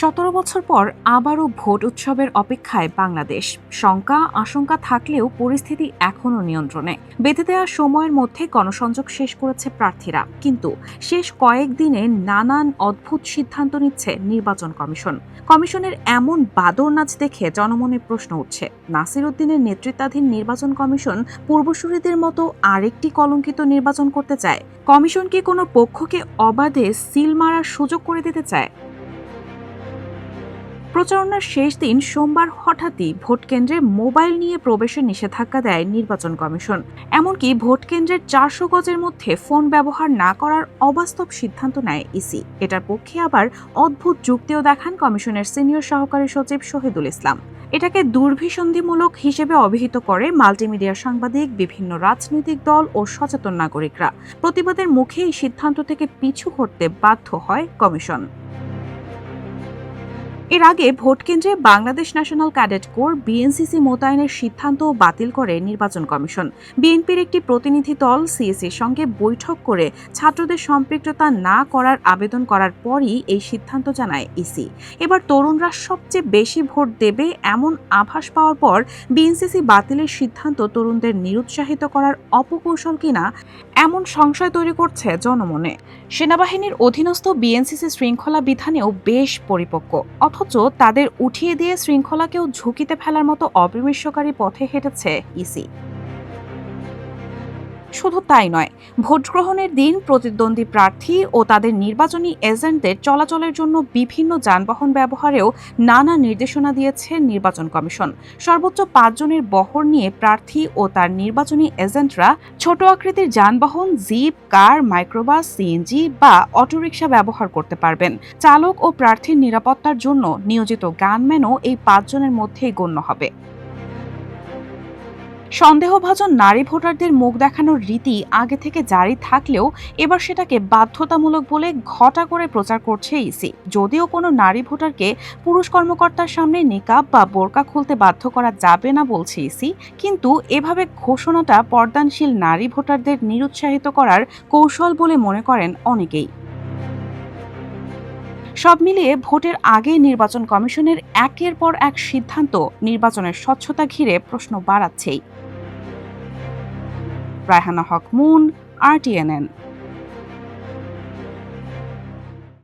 ১৭ বছর পর আবারও ভোট উৎসবের অপেক্ষায় বাংলাদেশ। শঙ্কা আশঙ্কা থাকলেও পরিস্থিতি এখনও নিয়ন্ত্রণে। বেঁধে দেওয়া সময়ের মধ্যে গণসংযোগ শেষ করেছে প্রার্থীরা, কিন্তু শেষ কয়েকদিনে নানান অদ্ভুত সিদ্ধান্ত নিচ্ছে নির্বাচন কমিশন। কমিশনের এমন বাদর নাচ দেখে জনমনে প্রশ্ন উঠছে, নাসির উদ্দিনের নেতৃত্বাধীন নির্বাচন কমিশন পূর্বসূরিদের মতো আরেকটি কলঙ্কিত নির্বাচন করতে চায়? কমিশন কি কোনো পক্ষকে অবাধে সিল মারার সুযোগ করে দিতে চায়? প্রচারণার শেষ দিন সোমবার হঠাৎই ভোটকেন্দ্রে মোবাইল নিয়ে প্রবেশের নিষেধাজ্ঞা দেয় নির্বাচন কমিশন। এমনকি ভোটকেন্দ্রের ৪০০ গজের মধ্যে ফোন ব্যবহার না করার অবাস্তব সিদ্ধান্ত নেয় ইসি। এটার পক্ষে আবার অদ্ভুত যুক্তিও দেখান কমিশনের সিনিয়র সহকারী সচিব শহীদুল ইসলাম। এটাকে দুর্বিসন্ধিমূলক হিসেবে অভিহিত করে মাল্টিমিডিয়া সাংবাদিক, বিভিন্ন রাজনৈতিক দল ও সচেতন নাগরিকরা। প্রতিবাদের মুখে এই সিদ্ধান্ত থেকে পিছু হটতে বাধ্য হয় কমিশন। এর আগে ভোটকেন্দ্রে Bangladesh national cadet corps BNCC মোতায়েনের সিদ্ধান্ত বাতিল করে নির্বাচন কমিশন। বিএনপির একটি প্রতিনিধি দল সিএসির সঙ্গে বৈঠক করে ছাত্রদের সম্পৃক্ততা না করার আবেদন করার পরই এই সিদ্ধান্ত জানায় ইসি। এবার তরুণরা সবচেয়ে বেশি ভোট দেবে এমন আভাস পাওয়ার পর বিএনসিসি বাতিলের সিদ্ধান্ত তরুণদের নিরুৎসাহিত করার অপকৌশল কিনা, এমন সংশয় তৈরি করছে জনমনে। সেনাবাহিনীর অধীনস্থ বিএনসিসি শৃঙ্খলা বিধানেও বেশ পরিপক্ক, অথচ তাদের উঠিয়ে দিয়ে শৃঙ্খলাকেও ঝুঁকিতে ফেলার মতো অবিমৃষ্যকারী পথে হেঁটেছে ইসি। শুধু তাই নয়, ভোট গ্রহণের দিন প্রতিদ্বন্দ্বী প্রার্থী ও তাদের নির্বাচনী এজেন্টদের চলাচলের জন্য বিভিন্ন যানবাহন ব্যবহারেও নানা নির্দেশনা দিয়েছে নির্বাচন কমিশন। সর্বোচ্চ ৫ জনের বহর নিয়ে প্রার্থী ও তার নির্বাচনী এজেন্টরা ছোট আকৃতির যানবাহন, জিপ, কার, মাইক্রোবাস, সিএনজি বা অটোরিকশা ব্যবহার করতে পারবেন। চালক ও প্রার্থীর নিরাপত্তার জন্য নিয়োজিত গানম্যানও এই ৫ জনের মধ্যেই গণ্য হবে। সন্দেহভাজন নারী ভোটারদের মুখ দেখানোর রীতি আগে থেকে জারি থাকলেও এবার সেটাকে বাধ্যতামূলক বলে ঘটা করে প্রচার করছে ইসি। যদিও কোনো নারী ভোটারকে পুরুষ কর্মকর্তার সামনে নিকাব বা বোরকা খুলতে বাধ্য করা যাবে না বলছে ইসি, কিন্তু এভাবে ঘোষণাটা পর্দানশীল নারী ভোটারদের নিরুৎসাহিত করার কৌশল বলে মনে করেন অনেকেই। সব মিলিয়ে ভোটের আগে নির্বাচন কমিশনের একের পর এক সিদ্ধান্ত নির্বাচনের স্বচ্ছতা ঘিরে প্রশ্ন বাড়াচ্ছেই। রায়হানা হক মুন, RTNN।